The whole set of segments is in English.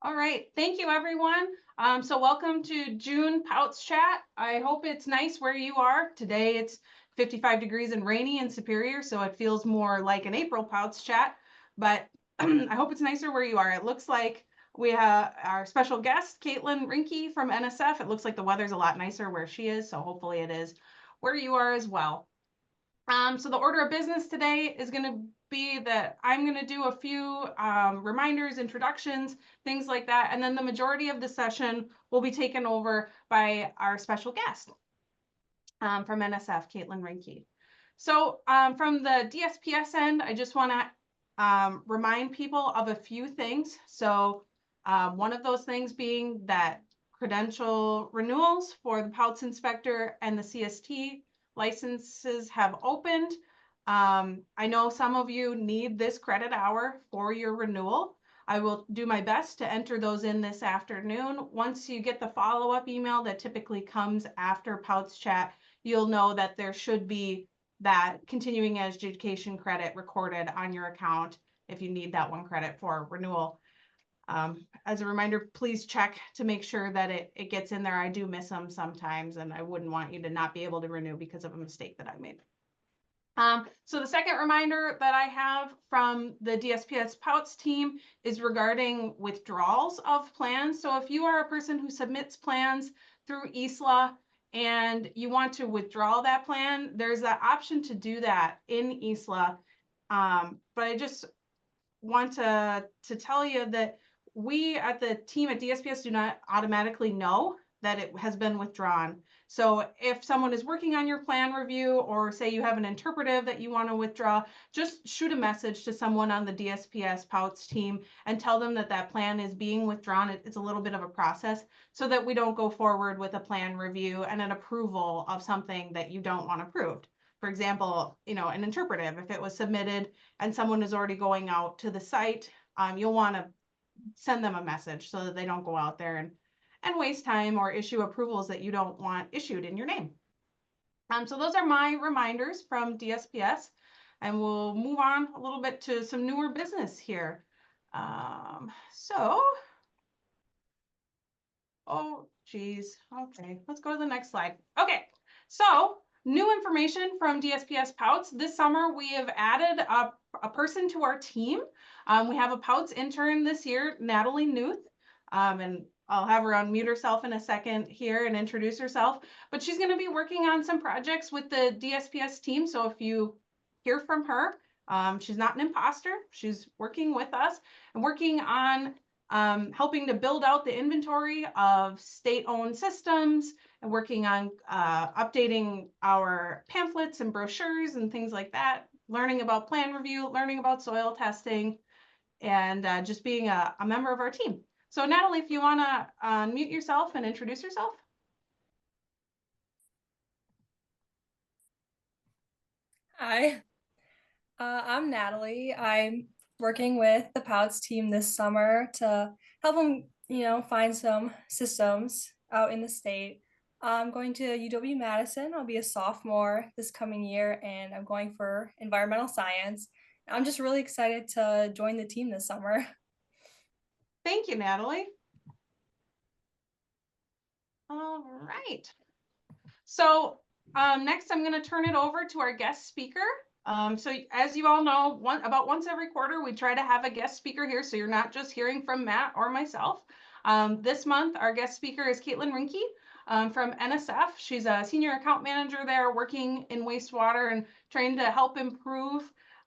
All right, thank you everyone. So welcome to June POWTS chat. I hope it's nice where you are. Today it's 55 degrees and rainy in Superior, so it feels more like an April POWTS chat, but I hope it's nicer where you are. It looks like we have our special guest, Caitlin Rinke from NSF. It looks like the weather's a lot nicer where she is, so hopefully it is where you are as well. So the order of business today is going to be that I'm going to do a few reminders, introductions, things like that. And then the majority of the session will be taken over by our special guest from NSF, Caitlin Rinke. So from the DSPS end, I just want to remind people of a few things. So one of those things being that credential renewals for the POWTS inspector and the CST licenses have opened. I know some of you need this credit hour for your renewal. I will do my best to enter those in this afternoon. Once you get the follow-up email that typically comes after POWTS chat, you'll know that there should be that continuing education credit recorded on your account if you need that one credit for renewal. As a reminder, please check to make sure that it gets in there. I do miss them sometimes, and I wouldn't want you to not be able to renew because of a mistake that I made. So the second reminder that I have from the DSPS POWTS team is regarding withdrawals of plans. So if you are a person who submits plans through ESLA and you want to withdraw that plan, there's that option to do that in ESLA. But I just want to tell you that we at the team at DSPS do not automatically know that it has been withdrawn. So if someone is working on your plan review, or say you have an interpretive that you want to withdraw, just shoot a message to someone on the DSPS POWTS team and tell them that that plan is being withdrawn. It's a little bit of a process so that we don't go forward with a plan review and an approval of something that you don't want approved. For example, an interpretive, if it was submitted and someone is already going out to the site, you'll want to send them a message so that they don't go out there and waste time or issue approvals that you don't want issued in your name. So those are my reminders from DSPS, and we'll move on a little bit to some newer business here. Oh geez, okay, let's go to the next slide. Okay, so new information from DSPS POWTS. This summer, we have added a person to our team. We have a POWTS intern this year, Natalie Newth, and I'll have her unmute herself in a second here and introduce herself. But she's going to be working on some projects with the DSPS team. So if you hear from her, she's not an imposter. She's working with us and working on helping to build out the inventory of state-owned systems and working on updating our pamphlets and brochures and things like that, learning about plan review, learning about soil testing, and just being a member of our team. So Natalie, if you want to unmute yourself and introduce yourself. Hi, I'm Natalie. I'm working with the POWTS team this summer to help them, find some systems out in the state. I'm going to UW-Madison. I'll be a sophomore this coming year, and I'm going for environmental science. I'm just really excited to join the team this summer. Thank you, Natalie. All right. So next, I'm going to turn it over to our guest speaker. So as you all know, about once every quarter, we try to have a guest speaker here, so you're not just hearing from Matt or myself. This month, our guest speaker is Caitlin Rinke from NSF. She's a senior account manager there, working in wastewater and trying to help improve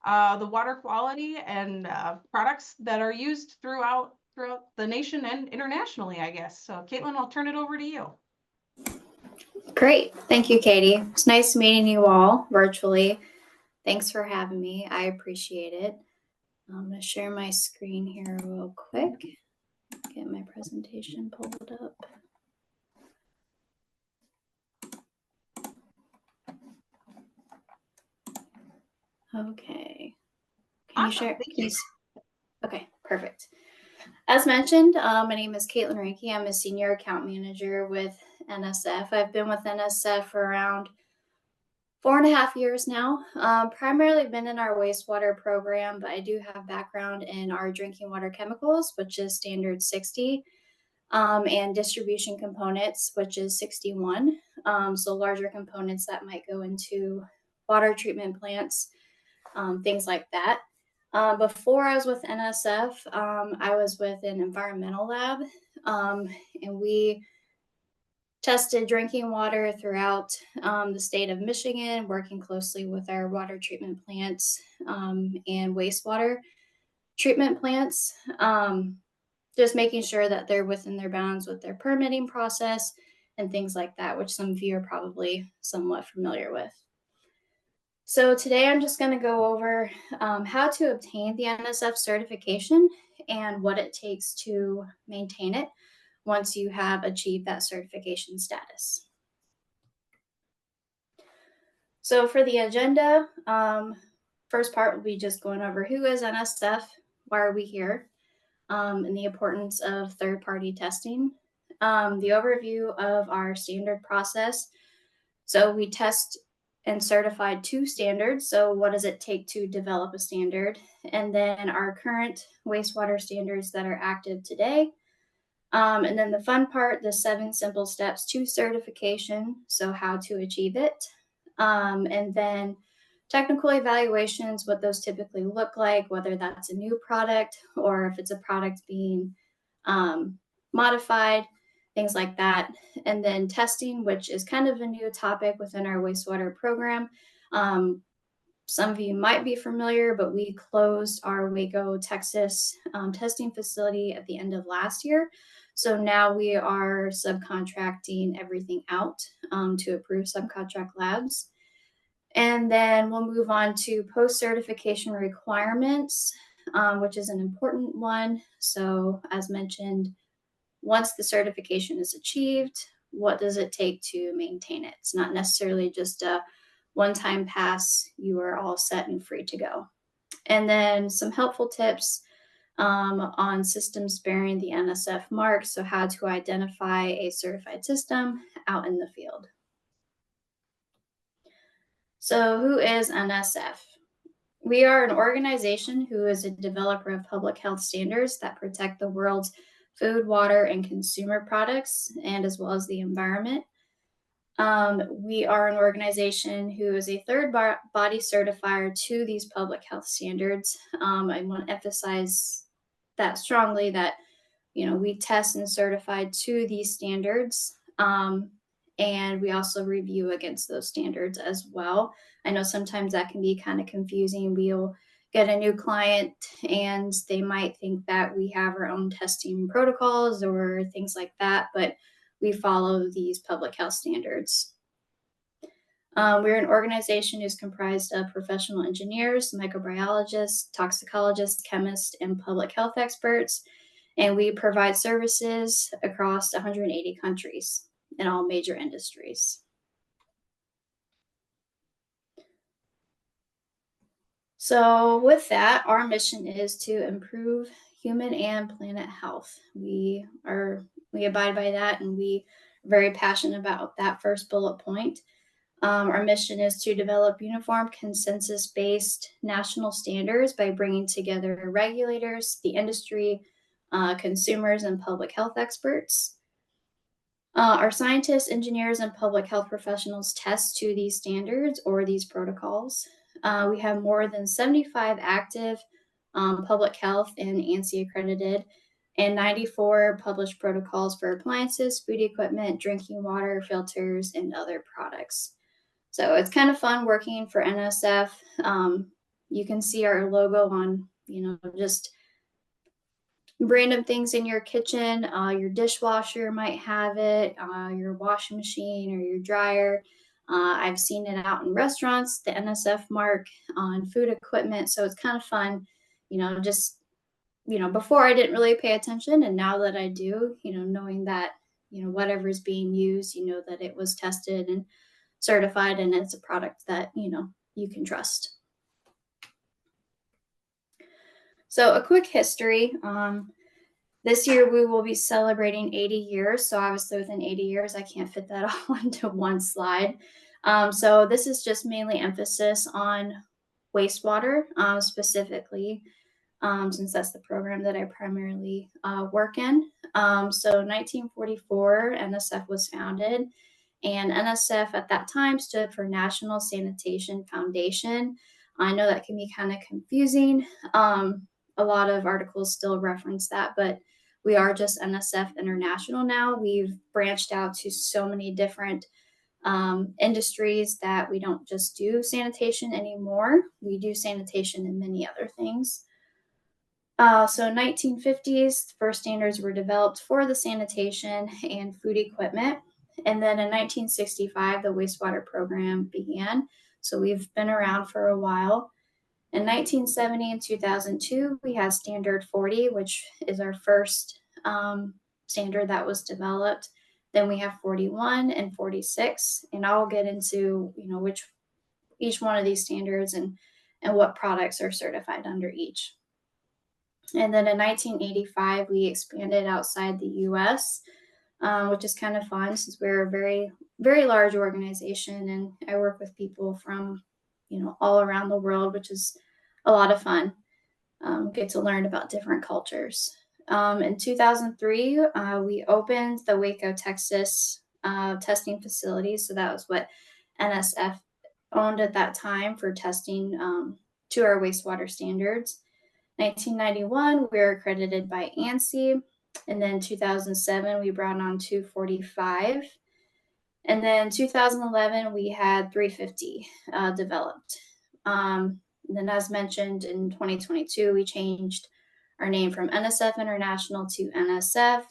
the water quality and products that are used throughout the nation and internationally, I guess. So Caitlin, I'll turn it over to you. Great. Thank you, Katie. It's nice meeting you all virtually. Thanks for having me. I appreciate it. I'm going to share my screen here real quick. Get my presentation pulled up. Okay. Can you share? Please. Okay, perfect. As mentioned, my name is Caitlin Rinke. I'm a senior account manager with NSF. I've been with NSF for around 4.5 years now. Primarily been in our wastewater program, but I do have background in our drinking water chemicals, which is standard 60, and distribution components, which is 61. So larger components that might go into water treatment plants, things like that. Before I was with NSF, I was with an environmental lab, and we tested drinking water throughout the state of Michigan, working closely with our water treatment plants and wastewater treatment plants, just making sure that they're within their bounds with their permitting process and things like that, which some of you are probably somewhat familiar with. So today I'm just going to go over how to obtain the NSF certification and what it takes to maintain it once you have achieved that certification status. So for the agenda, first part will be just going over who is NSF, why are we here, and the importance of third-party testing, the overview of our standard process. So we test and certified 2 standards. So what does it take to develop a standard? And then our current wastewater standards that are active today. And then the fun part, the 7 simple steps to certification. So how to achieve it. And then technical evaluations, what those typically look like, whether that's a new product or if it's a product being modified, things like that. And then testing, which is kind of a new topic within our wastewater program. Some of you might be familiar, but we closed our Waco, Texas testing facility at the end of last year. So now we are subcontracting everything out to approved subcontract labs. And then we'll move on to post-certification requirements, which is an important one. So as mentioned, once the certification is achieved, what does it take to maintain it? It's not necessarily just a one-time pass, you are all set and free to go. And then some helpful tips on systems bearing the NSF mark, so how to identify a certified system out in the field. So who is NSF? We are an organization who is a developer of public health standards that protect the world's food, water, and consumer products, and as well as the environment. We are an organization who is a third-body certifier to these public health standards. I want to emphasize that strongly that, we test and certify to these standards. And we also review against those standards as well. I know sometimes that can be kind of confusing. We'll get a new client and they might think that we have our own testing protocols or things like that, but we follow these public health standards. We're an organization who's comprised of professional engineers, microbiologists, toxicologists, chemists, and public health experts, and we provide services across 180 countries in all major industries. So with that, our mission is to improve human and planet health. We abide by that, and we are very passionate about that first bullet point. Our mission is to develop uniform, consensus-based national standards by bringing together regulators, the industry, consumers, and public health experts. Our scientists, engineers, and public health professionals test to these standards or these protocols. We have more than 75 active public health and ANSI accredited and 94 published protocols for appliances, food equipment, drinking water, filters, and other products. So it's kind of fun working for NSF. You can see our logo on, just random things in your kitchen. Your dishwasher might have it, your washing machine or your dryer. I've seen it out in restaurants, the NSF mark on food equipment. So it's kind of fun, before I didn't really pay attention. And now that I do, knowing that, whatever is being used, that it was tested and certified and it's a product that, you can trust. So a quick history. This year we will be celebrating 80 years. So obviously within 80 years, I can't fit that all into one slide. So this is just mainly emphasis on wastewater specifically, since that's the program that I primarily work in. So 1944, NSF was founded, and NSF at that time stood for National Sanitation Foundation. I know that can be kind of confusing. A lot of articles still reference that, but we are just NSF International now. We've branched out to so many different industries that we don't just do sanitation anymore. We do sanitation and many other things. So 1950s, first standards were developed for the sanitation and food equipment. And then in 1965, the wastewater program began. So we've been around for a while. In 1970 and 2002, we had Standard 40, which is our first standard that was developed. Then we have 41 and 46, and I'll get into which each one of these standards and what products are certified under each. And then in 1985, we expanded outside the US, which is kind of fun since we're a very, very large organization, and I work with people from, all around the world, which is a lot of fun. Get to learn about different cultures. In 2003, we opened the Waco, Texas testing facility. So that was what NSF owned at that time for testing to our wastewater standards. 1991, we were accredited by ANSI. And then 2007, we brought on 245. And then 2011, we had 350 developed. And then as mentioned in 2022, we changed our name from NSF International to NSF.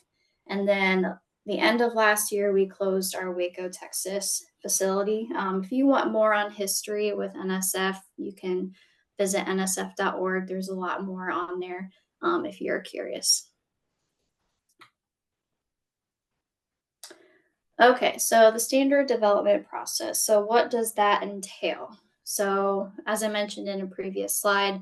And then the end of last year, we closed our Waco, Texas facility. If you want more on history with NSF, you can visit nsf.org. There's a lot more on there if you're curious. Okay, so the standard development process. So what does that entail? So as I mentioned in a previous slide,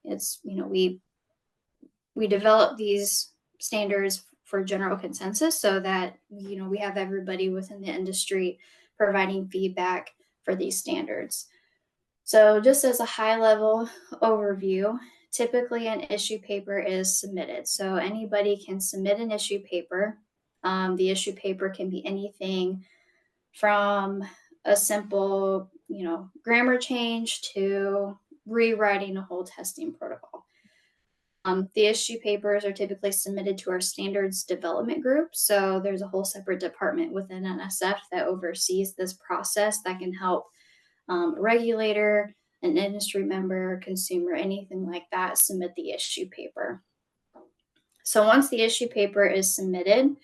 it's, we develop these standards for general consensus so that, we have everybody within the industry providing feedback for these standards. So just as a high level overview, typically an issue paper is submitted. So anybody can submit an issue paper. The issue paper can be anything from a simple, grammar change to rewriting a whole testing protocol. The issue papers are typically submitted to our standards development group. So there's a whole separate department within NSF that oversees this process that can help a regulator, an industry member, consumer, anything like that, submit the issue paper. So once the issue paper is submitted,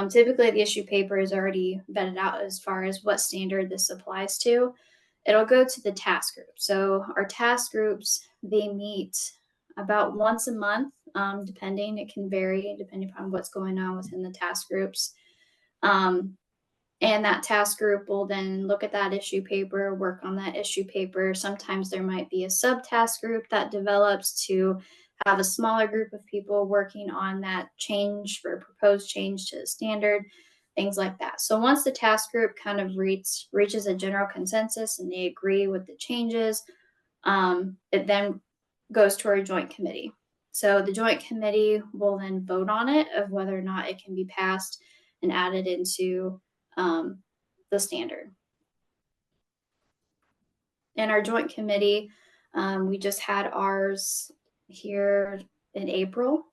typically the issue paper is already vetted out as far as what standard this applies to. It'll go to the task group. So our task groups, they meet about once a month, depending. It can vary depending upon what's going on within the task groups. And that task group will then look at that issue paper, work on that issue paper. Sometimes there might be a sub-task group that develops to have a smaller group of people working on that change or proposed change to the standard, things like that. So once the task group kind of reaches a general consensus and they agree with the changes, it then goes to our joint committee. So the joint committee will then vote on it of whether or not it can be passed and added into the standard. In our joint committee, we just had ours here in April.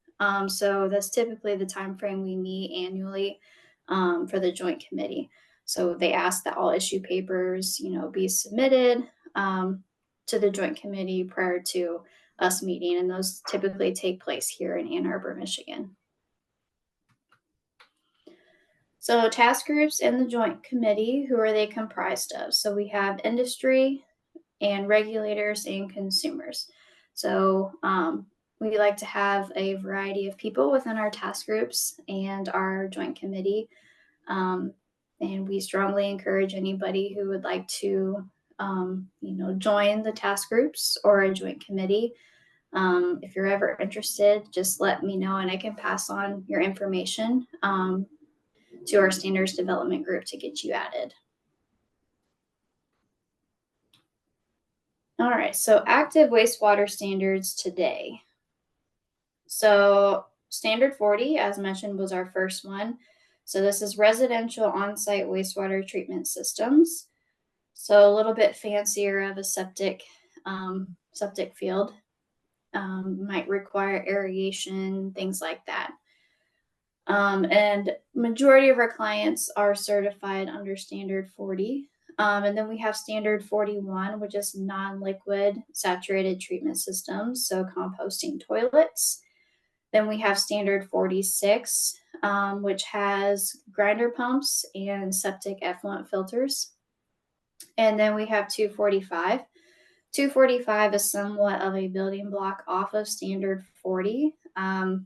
So that's typically the time frame we meet annually for the joint committee. So they ask that all issue papers, be submitted to the joint committee prior to us meeting, and those typically take place here in Ann Arbor, Michigan. So task groups in the joint committee, who are they comprised of? So we have industry and regulators and consumers. So we like to have a variety of people within our task groups and our joint committee. And we strongly encourage anybody who would like to, join the task groups or a joint committee. If you're ever interested, just let me know and I can pass on your information to our standards development group to get you added. All right, so active wastewater standards today. So standard 40, as mentioned, was our first one. So this is residential on-site wastewater treatment systems. So a little bit fancier of a septic field. Might require aeration, things like that. And majority of our clients are certified under standard 40. And then we have standard 41, which is non-liquid saturated treatment systems, so composting toilets. Then we have standard 46, which has grinder pumps and septic effluent filters. And then we have 245. 245 is somewhat of a building block off of standard 40. The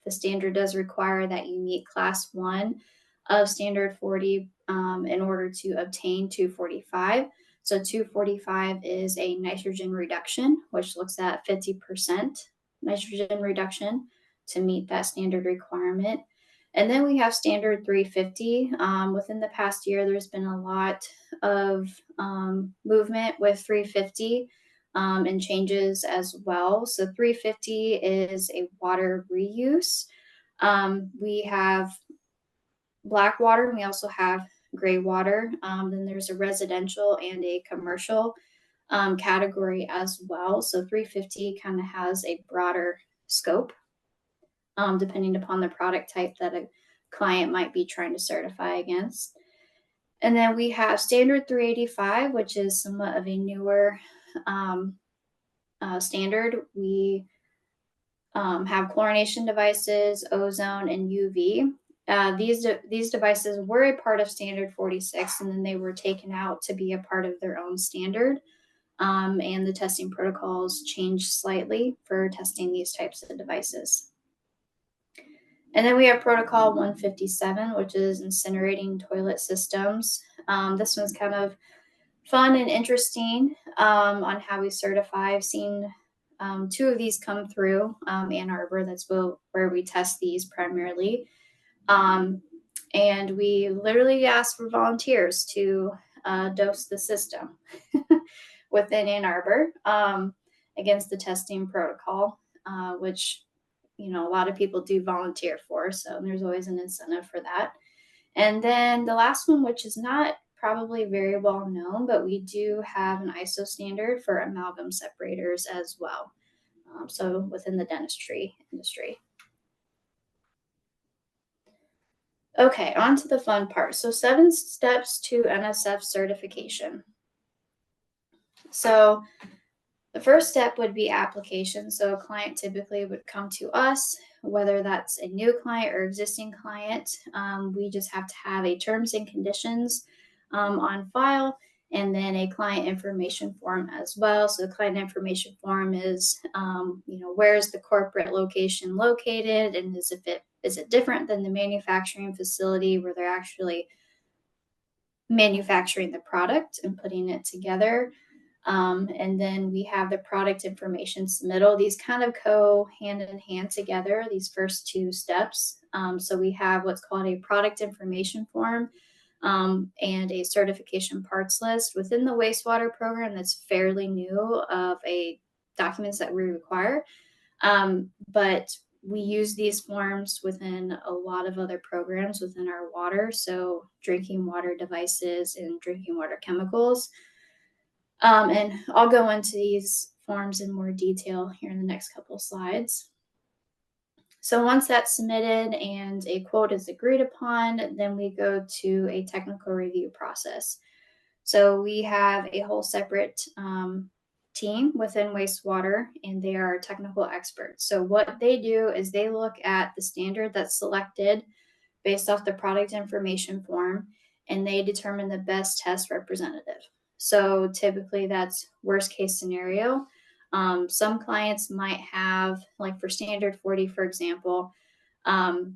standard does require that you meet class 1 of standard 40 in order to obtain 245. So 245 is a nitrogen reduction, which looks at 50% nitrogen reduction to meet that standard requirement. And then we have standard 350. Within the past year, there's been a lot of movement with 350 and changes as well. So 350 is a water reuse. We have black water, and we also have gray water. Then there's a residential and a commercial category as well. So 350 kind of has a broader scope, depending upon the product type that a client might be trying to certify against. And then we have standard 385, which is somewhat of a newer standard. We have chlorination devices, ozone, and UV. These devices were a part of standard 46, and then they were taken out to be a part of their own standard. And the testing protocols changed slightly for testing these types of devices. And then we have protocol 157, which is incinerating toilet systems. This one's kind of fun and interesting on how we certify. I've seen 2 of these come through Ann Arbor. That's where we test these primarily. And we literally ask for volunteers to dose the system within Ann Arbor against the testing protocol, which a lot of people do volunteer for. So there's always an incentive for that. And then the last one, which is not probably very well known, but we do have an ISO standard for amalgam separators as well. So within the dentistry industry. Okay, on to the fun part. So 7 steps to NSF certification. So the first step would be application. So a client typically would come to us, whether that's a new client or existing client. We just have to have a terms and conditions on file, and then a client information form as well. So the client information form is, where is the corporate location located, and is it different than the manufacturing facility where they're actually manufacturing the product and putting it together. And then we have the product information submittal. These kind of go hand in hand together, these first 2 steps. So we have what's called a product information form and a certification parts list within the wastewater program. That's fairly new of a documents that we require. But we use these forms within a lot of other programs within our water. So drinking water devices and drinking water chemicals. And I'll go into these forms in more detail here in the next couple of slides. So once that's submitted and a quote is agreed upon, then we go to a technical review process. So we have a whole separate team within wastewater, and they are technical experts. So what they do is they look at the standard that's selected based off the product information form, and they determine the best test representative. So typically that's worst case scenario. Some clients might have, like for standard 40, for example, the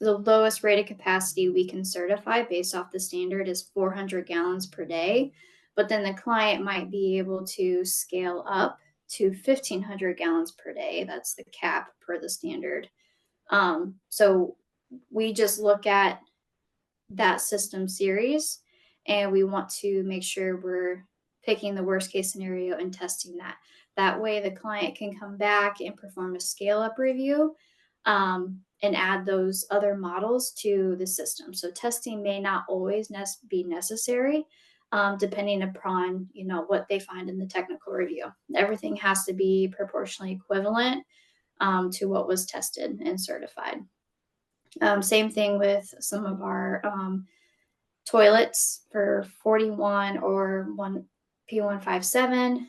lowest rated capacity we can certify based off the standard is 400 gallons per day. But then the client might be able to scale up to 1,500 gallons per day. That's the cap per the standard. So we just look at that system series, and we want to make sure we're picking the worst case scenario and testing that. That way the client can come back and perform a scale up review and add those other models to the system. So testing may not always be necessary, depending upon, you know, what they find in the technical review. Everything has to be proportionally equivalent to what was tested and certified. Same thing with some of our toilets for 41 or P157.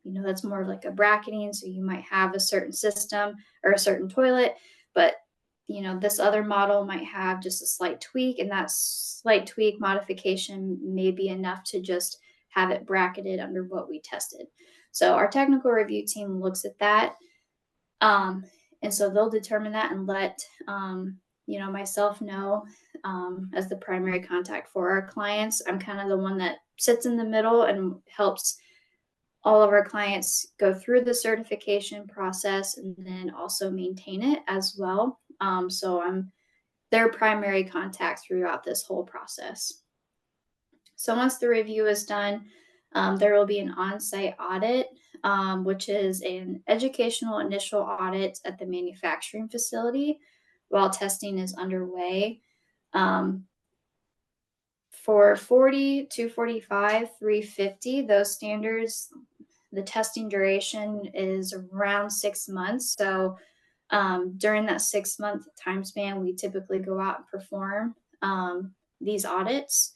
You know, that's more of like a bracketing. So you might have a certain system or a certain toilet, but you know, this other model might have just a slight tweak, and that slight tweak modification may be enough to just have it bracketed under what we tested. So our technical review team looks at that. And so they'll determine that and let, you know, myself know as the primary contact for our clients. I'm kind of the one that sits in the middle and helps all of our clients go through the certification process and then also maintain it as well. So I'm their primary contact throughout this whole process. So once the review is done, there will be an on-site audit, which is an educational initial audit at the manufacturing facility while testing is underway. For 40, 245, 350, those standards, the testing duration is around 6 months. So during that 6-month time span, we typically go out and perform these audits.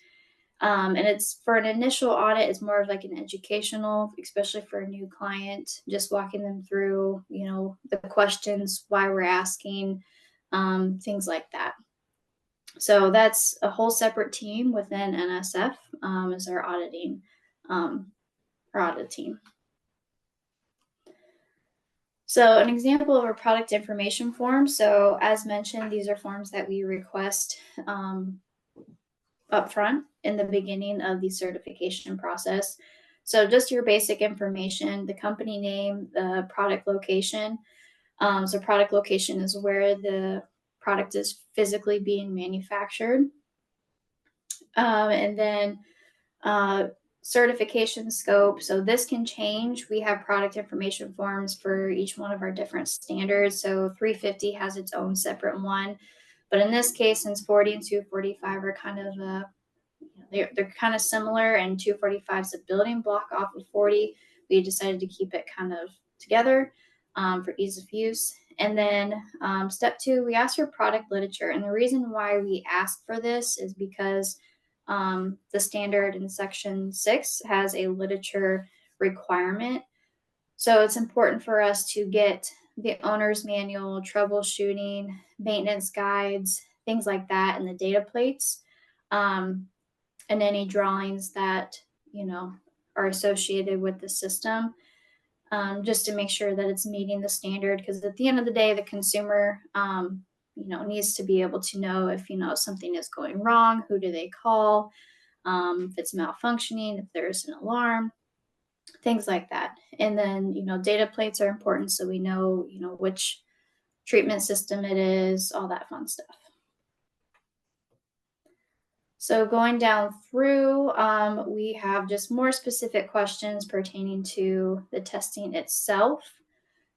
And it's for an initial audit, it's more of like an educational, especially for a new client, just walking them through, you know, the questions, why we're asking, things like that. So that's a whole separate team within NSF is our auditing, our audit team. So an example of a product information form. So as mentioned, these are forms that we request upfront in the beginning of the certification process. So just your basic information, the company name, the product location. So product location is where the product is physically being manufactured. And then certification scope. So this can change. We have product information forms for each one of our different standards. So 350 has its own separate one. But in this case, since 40 and 245 are kind of they're kind of similar, and 245 is a building block off of 40, we decided to keep it kind of together for ease of use. And then step 2, we asked for product literature. And the reason why we asked for this is because the standard in section 6 has a literature requirement. So it's important for us to get the owner's manual, troubleshooting, maintenance guides, things like that, and the data plates, and any drawings that, you know, are associated with the system, just to make sure that it's meeting the standard. Because at the end of the day, the consumer, you know, needs to be able to know if, you know, something is going wrong, who do they call, if it's malfunctioning, if there's an alarm, things like that. And then, you know, data plates are important, so we know, you know, which treatment system it is, all that fun stuff. So going down through, we have just more specific questions pertaining to the testing itself.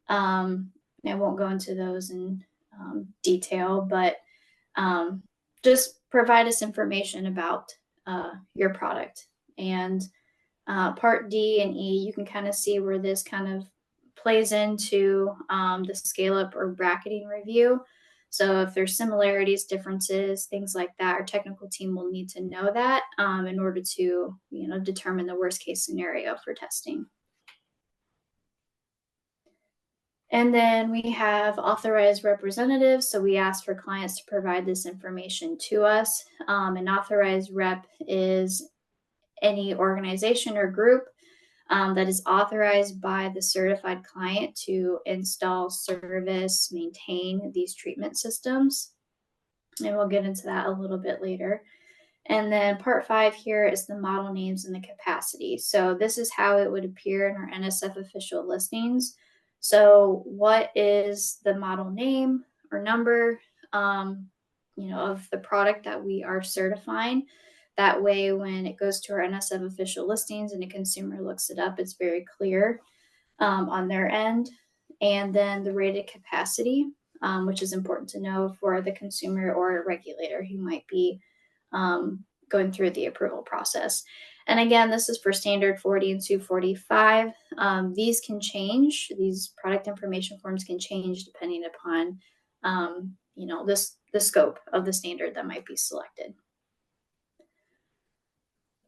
I won't go into those in detail, but just provide us information about your product. And part D and E, you can kind of see where this kind of plays into the scale up or bracketing review. So if there's similarities, differences, things like that, our technical team will need to know that in order to, you know, determine the worst case scenario for testing. And then we have authorized representatives. So we ask for clients to provide this information to us. An authorized rep is any organization or group that is authorized by the certified client to install, service, maintain these treatment systems. And we'll get into that a little bit later. And then part 5 here is the model names and the capacity. So this is how it would appear in our NSF official listings. So what is the model name or number, you know, of the product that we are certifying? That way, when it goes to our NSF official listings and a consumer looks it up, it's very clear on their end. And then the rated capacity, which is important to know for the consumer or a regulator who might be going through the approval process. And again, this is for standard 40 and 245. These can change. These product information forms can change depending upon, the scope of the standard that might be selected.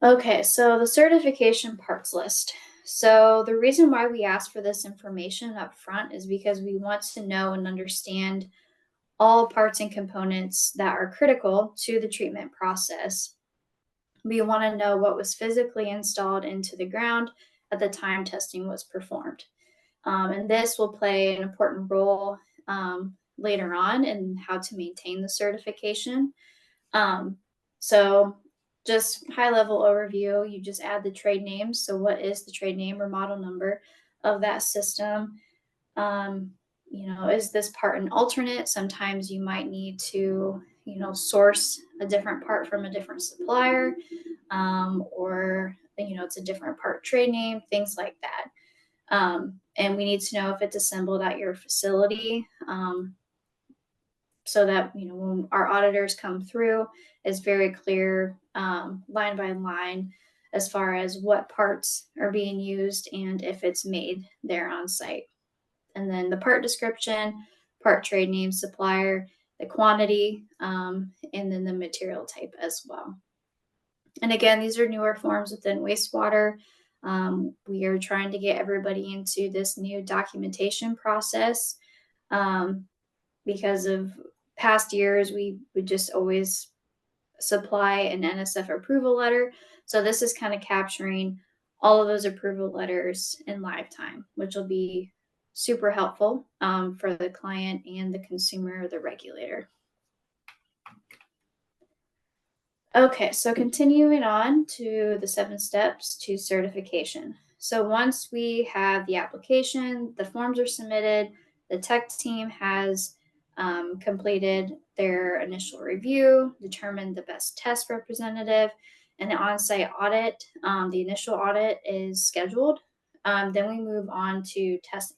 Okay, so the certification parts list. So the reason why we ask for this information up front is because we want to know and understand all parts and components that are critical to the treatment process. We want to know what was physically installed into the ground at the time testing was performed. And this will play an important role later on in how to maintain the certification. So just high level overview, you just add the trade names. So what is the trade name or model number of that system? Is this part an alternate? Sometimes you might need to, source a different part from a different supplier, or, it's a different part trade name, things like that. And we need to know if it's assembled at your facility, so that, when our auditors come through, it's very clear, line by line, as far as what parts are being used and if it's made there on site. And then the part description, part trade name, supplier, the quantity, and then the material type as well. And again, these are newer forms within wastewater. We are trying to get everybody into this new documentation process, because of past years, we would just always supply an NSF approval letter. So this is kind of capturing all of those approval letters in live time, which will be super helpful for the client and the consumer or the regulator. Okay, so continuing on to the 7 steps to certification. So once we have the application, the forms are submitted, the tech team has completed their initial review, determined the best test representative, and the on-site audit. The initial audit is scheduled. Then we move on to testing.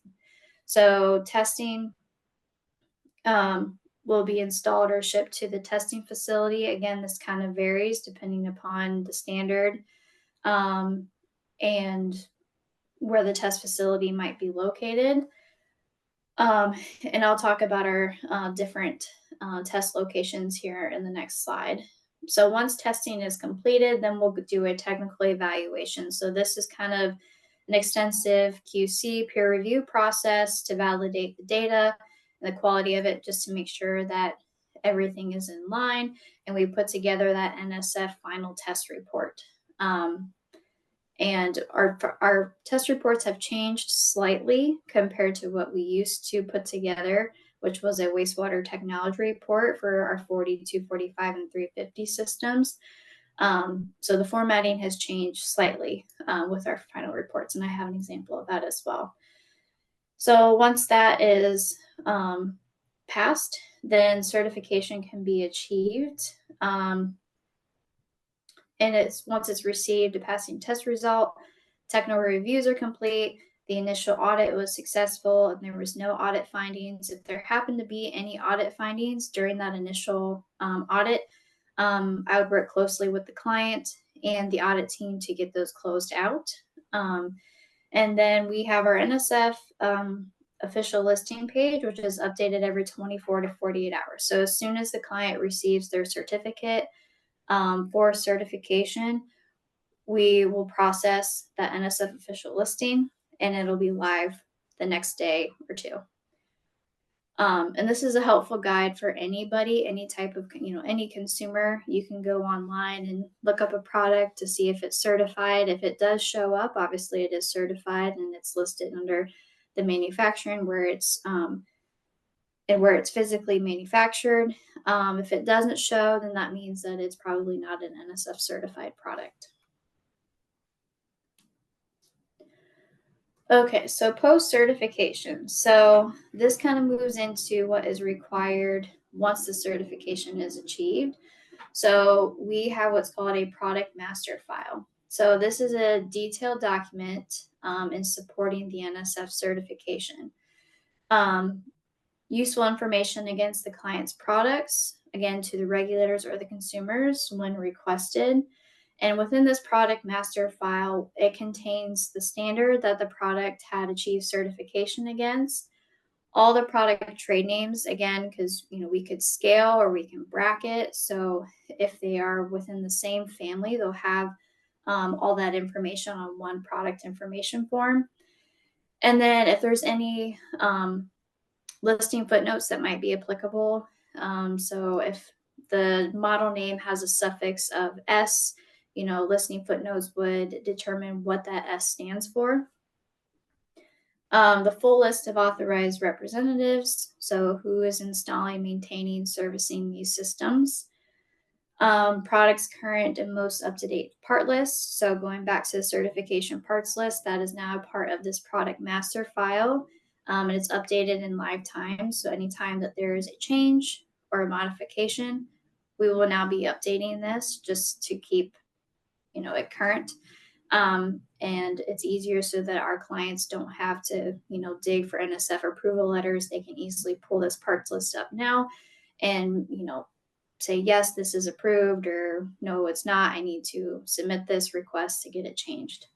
So testing will be installed or shipped to the testing facility. Again, this kind of varies depending upon the standard and where the test facility might be located. And I'll talk about our different test locations here in the next slide. So once testing is completed, then we'll do a technical evaluation. So this is kind of an extensive QC peer review process to validate the data and the quality of it, just to make sure that everything is in line. And we put together that NSF final test report. And our test reports have changed slightly compared to what we used to put together, which was a wastewater technology report for our 40, 245, and 350 systems. So the formatting has changed slightly with our final reports, and I have an example of that as well. So once that is passed, then certification can be achieved. And once it's received a passing test result, technical reviews are complete, the initial audit was successful, and there was no audit findings. If there happened to be any audit findings during that initial audit, I would work closely with the client and the audit team to get those closed out. And then we have our NSF official listing page, which is updated every 24 to 48 hours. So as soon as the client receives their certificate for certification, we will process that NSF official listing, and it'll be live the next day or two. And this is a helpful guide for anybody, any type of, any consumer. You can go online and look up a product to see if it's certified. If it does show up, obviously it is certified and it's listed under the manufacturing where it's physically manufactured. If it doesn't show, then that means that it's probably not an NSF certified product. Okay, so post-certification. So this kind of moves into what is required once the certification is achieved. So we have what's called a product master file. So this is a detailed document in supporting the NSF certification. Useful information against the client's products, again, to the regulators or the consumers when requested. And within this product master file, it contains the standard that the product had achieved certification against, all the product trade names, again, because we could scale or we can bracket. So if they are within the same family, they'll have all that information on one product information form. And then if there's any listing footnotes that might be applicable. So if the model name has a suffix of S, listing footnotes would determine what that S stands for. The full list of authorized representatives, so who is installing, maintaining, servicing these systems. Products current and most up-to-date part list. So going back to the certification parts list, that is now a part of this product master file. And it's updated in live time. So anytime that there is a change or a modification, we will now be updating this just to keep, it current. And it's easier so that our clients don't have to, dig for NSF approval letters. They can easily pull this parts list up now and, say, yes, this is approved, or no, it's not. I need to submit this request to get it changed.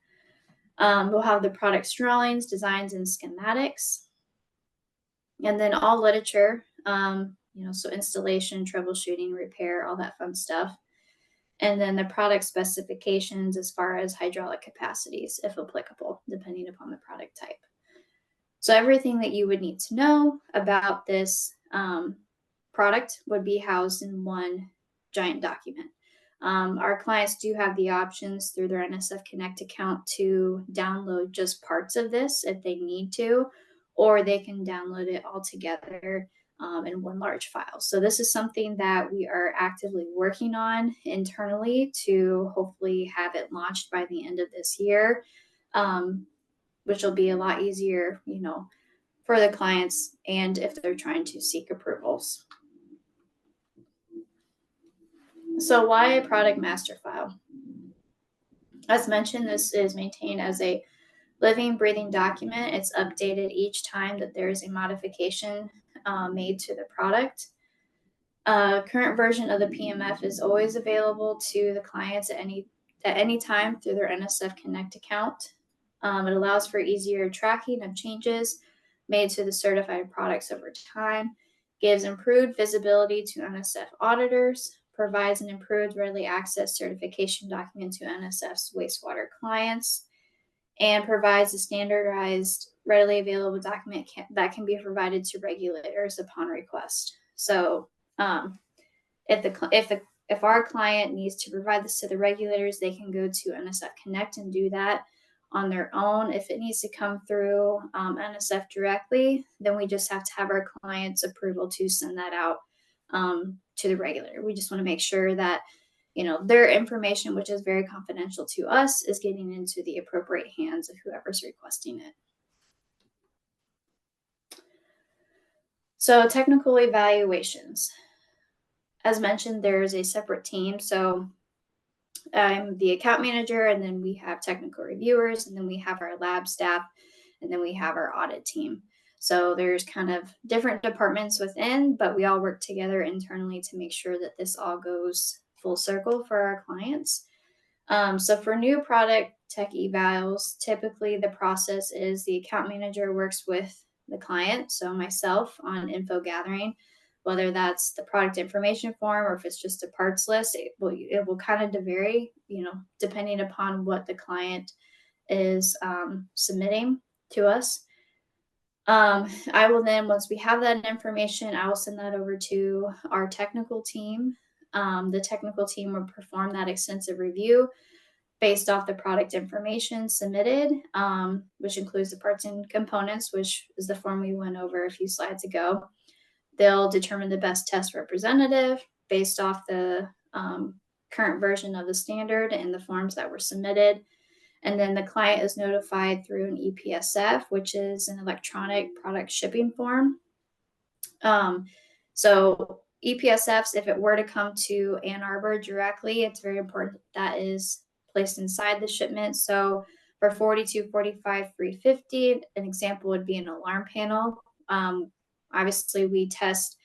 We'll have the product's drawings, designs, and schematics. And then all literature, so installation, troubleshooting, repair, all that fun stuff. And then the product specifications as far as hydraulic capacities, if applicable, depending upon the product type. So everything that you would need to know about this product would be housed in one giant document. Our clients do have the options through their NSF Connect account to download just parts of this if they need to, or they can download it all together in one large file. So this is something that we are actively working on internally to hopefully have it launched by the end of this year, which will be a lot easier, for the clients and if they're trying to seek approvals. So why a product master file? As mentioned, this is maintained as a living, breathing document. It's updated each time that there is a modification made to the product. Current version of the PMF is always available to the clients at any time through their NSF Connect account. It allows for easier tracking of changes made to the certified products over time, gives improved visibility to NSF auditors, provides an improved readily accessed certification document to NSF's wastewater clients, and provides a standardized, readily available document that can be provided to regulators upon request. So if our client needs to provide this to the regulators, they can go to NSF Connect and do that on their own. If it needs to come through NSF directly, then we just have to have our client's approval to send that out to the regulator. We just want to make sure that their information, which is very confidential to us, is getting into the appropriate hands of whoever's requesting it. So technical evaluations. As mentioned, there's a separate team. So I'm the account manager, and then we have technical reviewers, and then we have our lab staff, and then we have our audit team. So there's kind of different departments within, but we all work together internally to make sure that this all goes full circle for our clients. So for new product tech evals, typically the process is the account manager works with the client, so myself, on info gathering, whether that's the product information form or if it's just a parts list. It will kind of vary, depending upon what the client is submitting to us. I will then, once we have that information, I will send that over to our technical team. The technical team will perform that extensive review based off the product information submitted, which includes the parts and components, which is the form we went over a few slides ago. They'll determine the best test representative based off the current version of the standard and the forms that were submitted. And then the client is notified through an EPSF, which is an electronic product shipping form. So EPSFs, if it were to come to Ann Arbor directly, it's very important that is placed inside the shipment. So for 4245 350, an example would be an alarm panel. Obviously, we test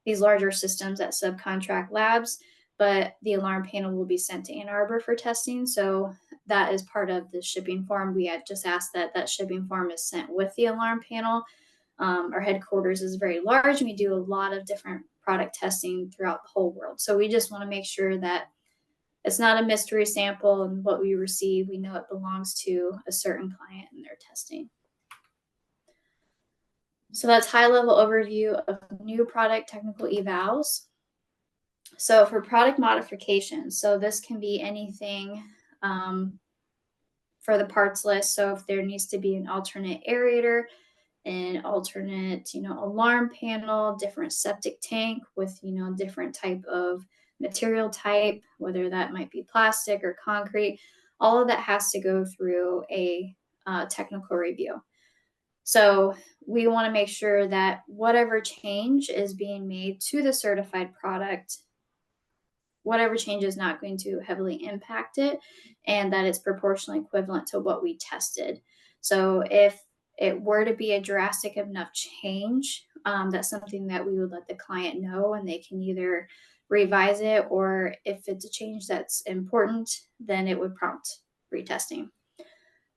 these larger systems at subcontract labs, but the alarm panel will be sent to Ann Arbor for testing. So that is part of the shipping form. We had just asked that that shipping form is sent with the alarm panel. Our headquarters is very large, and we do a lot of different product testing throughout the whole world. So we just want to make sure that it's not a mystery sample, and what we receive, we know it belongs to a certain client in their testing. So that's high-level overview of new product technical evals. So for product modifications, so this can be anything for the parts list. So if there needs to be an alternate aerator, an alternate, alarm panel, different septic tank with, different type of material type, whether that might be plastic or concrete, all of that has to go through a technical review. So we want to make sure that whatever change is being made to the certified product, whatever change is not going to heavily impact it, and that it's proportionally equivalent to what we tested. So if it were to be a drastic enough change, that's something that we would let the client know, and they can either revise it, or if it's a change that's important, then it would prompt retesting.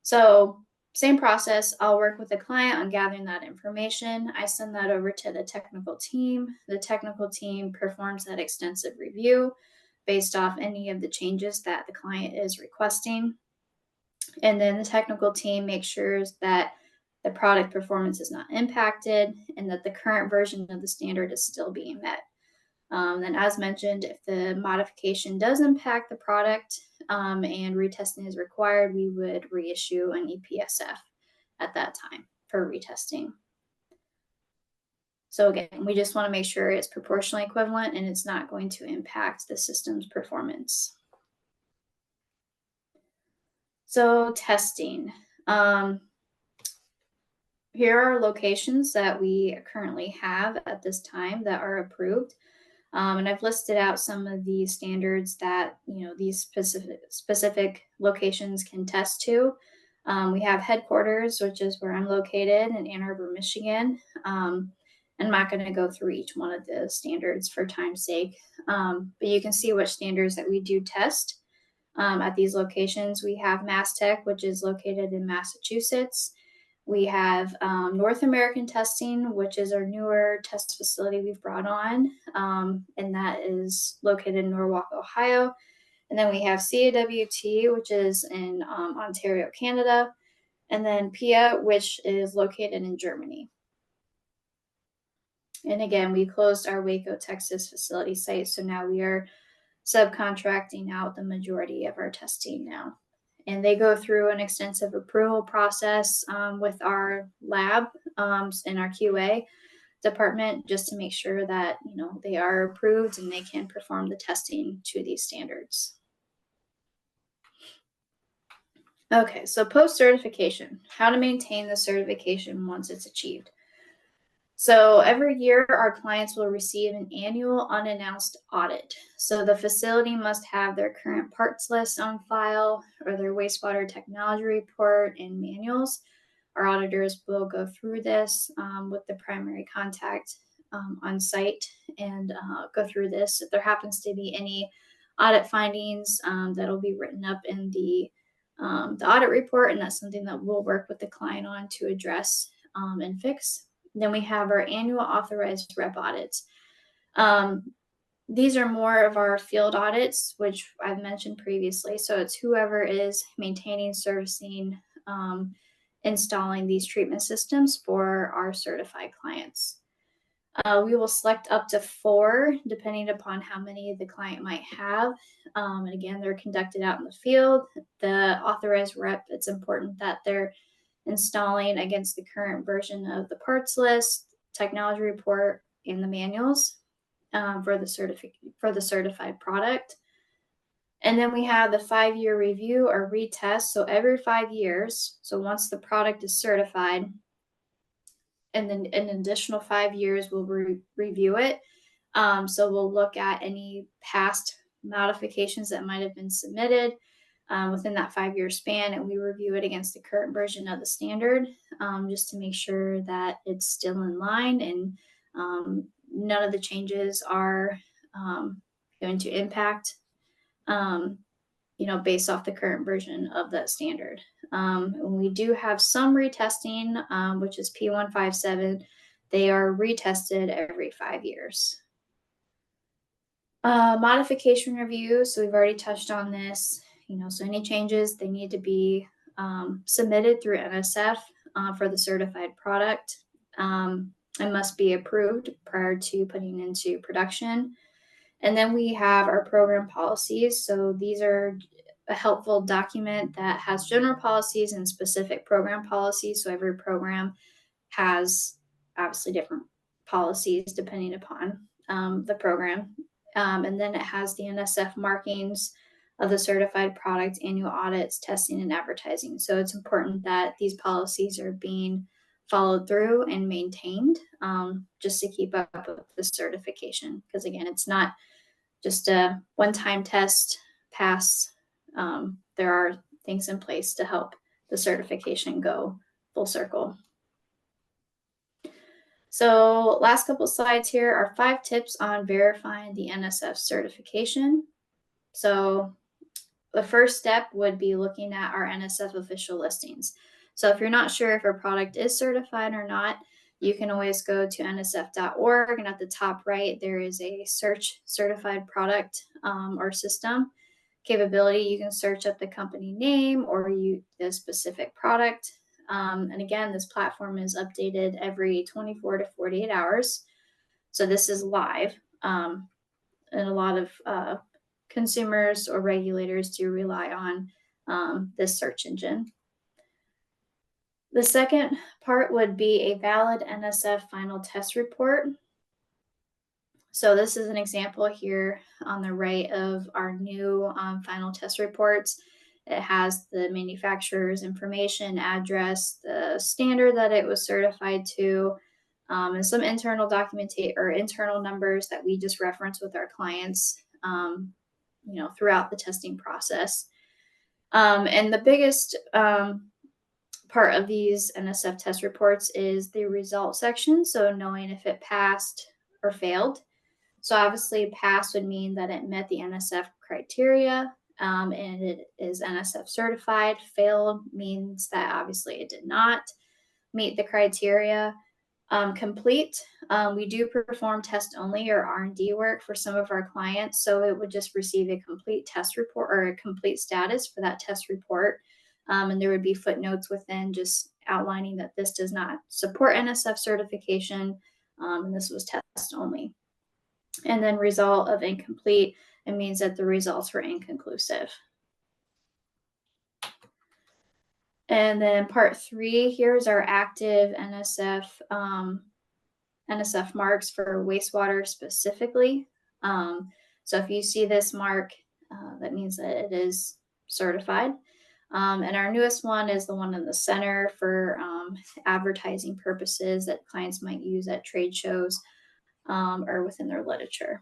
So same process, I'll work with the client on gathering that information. I send that over to the technical team. The technical team performs that extensive review based off any of the changes that the client is requesting. And then the technical team makes sure that the product performance is not impacted and that the current version of the standard is still being met. And as mentioned, if the modification does impact the product and retesting is required, we would reissue an EPSF at that time for retesting. So again, we just want to make sure it's proportionally equivalent and it's not going to impact the system's performance. So testing. Here are locations that we currently have at this time that are approved. And I've listed out some of the standards that these specific locations can test to. We have headquarters, which is where I'm located in Ann Arbor, Michigan. I'm not going to go through each one of the standards for time's sake, but you can see which standards that we do test at these locations. We have MassTech, which is located in Massachusetts. We have North American Testing, which is our newer test facility we've brought on, and that is located in Norwalk, Ohio. And then we have CAWT, which is in Ontario, Canada, and then PIA, which is located in Germany. And again, we closed our Waco, Texas facility site, so now we are subcontracting out the majority of our testing now. And they go through an extensive approval process with our lab and our QA department just to make sure that they are approved and they can perform the testing to these standards. Okay, so post-certification, how to maintain the certification once it's achieved. So every year, our clients will receive an annual unannounced audit. So the facility must have their current parts list on file or their wastewater technology report and manuals. Our auditors will go through this with the primary contact on site and go through this. If there happens to be any audit findings, that'll be written up in the audit report, and that's something that we'll work with the client on to address and fix. Then we have our annual authorized rep audits. These are more of our field audits, which I've mentioned previously. So it's whoever is maintaining, servicing, installing these treatment systems for our certified clients. We will select up to 4, depending upon how many the client might have. And again, they're conducted out in the field. The authorized rep, it's important that they're installing against the current version of the parts list, technology report, and the manuals for the certified product. And then we have the 5-year review or retest. So every 5 years, so once the product is certified, and then an additional 5 years we'll review it So we'll look at any past modifications that might have been submitted within that 5-year span, and we review it against the current version of the standard, just to make sure that it's still in line and none of the changes are going to impact, based off the current version of that standard. And we do have some retesting, which is P157. They are retested every 5 years. Modification review. So we've already touched on this. So any changes, they need to be submitted through NSF for the certified product, and must be approved prior to putting into production. And then we have our program policies. So these are a helpful document that has general policies and specific program policies. So every program has obviously different policies depending upon the program. And then it has the NSF markings of the certified product, annual audits, testing, and advertising. So it's important that these policies are being followed through and maintained, just to keep up with the certification. Because again, it's not just a one-time test pass. There are things in place to help the certification go full circle. So last couple slides here are 5 tips on verifying the NSF certification. So the first step would be looking at our NSF official listings. So if you're not sure if a product is certified or not, you can always go to nsf.org, and at the top right, there is a search certified product or system capability. You can search up the company name or the specific product. And again, this platform is updated every 24 to 48 hours. So this is live. And a lot of consumers or regulators do rely on this search engine. The second part would be a valid NSF final test report. So this is an example here on the right of our new final test reports. It has the manufacturer's information, address, the standard that it was certified to, and some internal documentation or internal numbers that we just reference with our clients, throughout the testing process. And the biggest part of these NSF test reports is the result section. So knowing if it passed or failed. So obviously pass would mean that it met the NSF criteria, and it is NSF certified. Failed means that obviously it did not meet the criteria. Complete, we do perform test only or R&D work for some of our clients. So it would just receive a complete test report or a complete status for that test report. And there would be footnotes within just outlining that this does not support NSF certification, and this was test only. And then result of incomplete, it means that the results were inconclusive. And then part 3, here's our active NSF marks for wastewater specifically. So if you see this mark, that means that it is certified. And our newest one is the one in the center for advertising purposes that clients might use at trade shows or within their literature.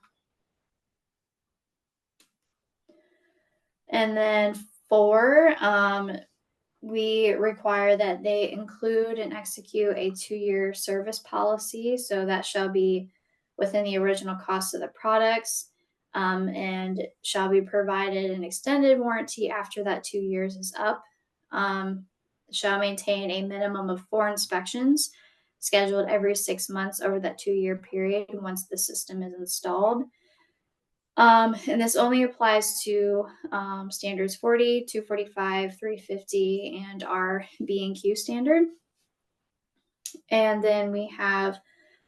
And then 4, we require that they include and execute a 2-year service policy. So that shall be within the original cost of the products, and shall be provided an extended warranty after that 2 years is up. Shall maintain a minimum of 4 inspections scheduled every 6 months over that 2-year period once the system is installed. And this only applies to standards 40, 245, 350, and our B&Q standard. And then we have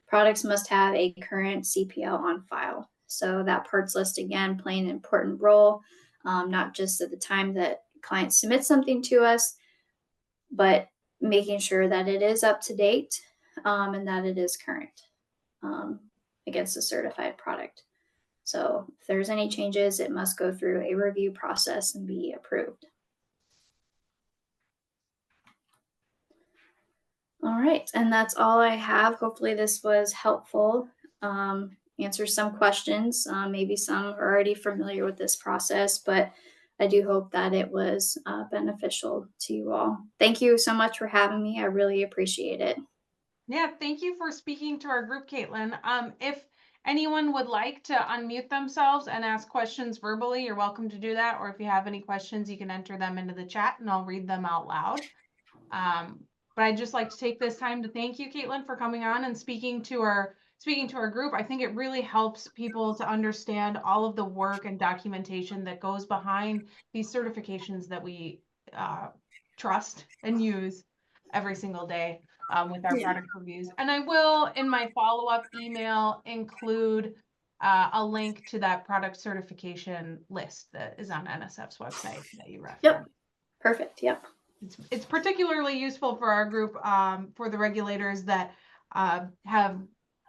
products must have a current CPL on file. So that parts list, again, playing an important role, not just at the time that clients submit something to us, but making sure that it is up to date and that it is current against a certified product. So if there's any changes, it must go through a review process and be approved. All right, and that's all I have. Hopefully this was helpful. answer some questions. Maybe some are already familiar with this process, but I do hope that it was beneficial to you all. Thank you so much for having me. I really appreciate it. Yeah, thank you for speaking to our group, Caitlin. If anyone would like to unmute themselves and ask questions verbally, you're welcome to do that. Or if you have any questions, you can enter them into the chat and I'll read them out loud. But I'd just like to take this time to thank you, Caitlin, for coming on and speaking to our group. I think it really helps people to understand all of the work and documentation that goes behind these certifications that we trust and use every single day with our product reviews. And I will, in my follow-up email, include a link to that product certification list that is on NSF's website that you referenced. Yep. Perfect. Yep. It's particularly useful for our group, for the regulators that have,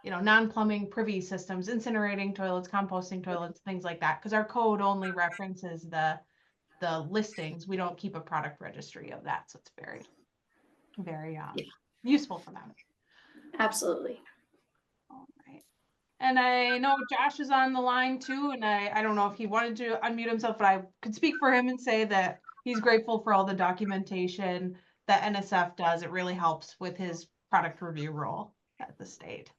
non-plumbing privy systems, incinerating toilets, composting toilets, things like that, because our code only references the listings. We don't keep a product registry of that, so it's very, very useful for them. Absolutely. All right. And I know Josh is on the line too, and I don't know if he wanted to unmute himself, but I could speak for him and say that he's grateful for all the documentation that NSF does. It really helps with his product review role at the state.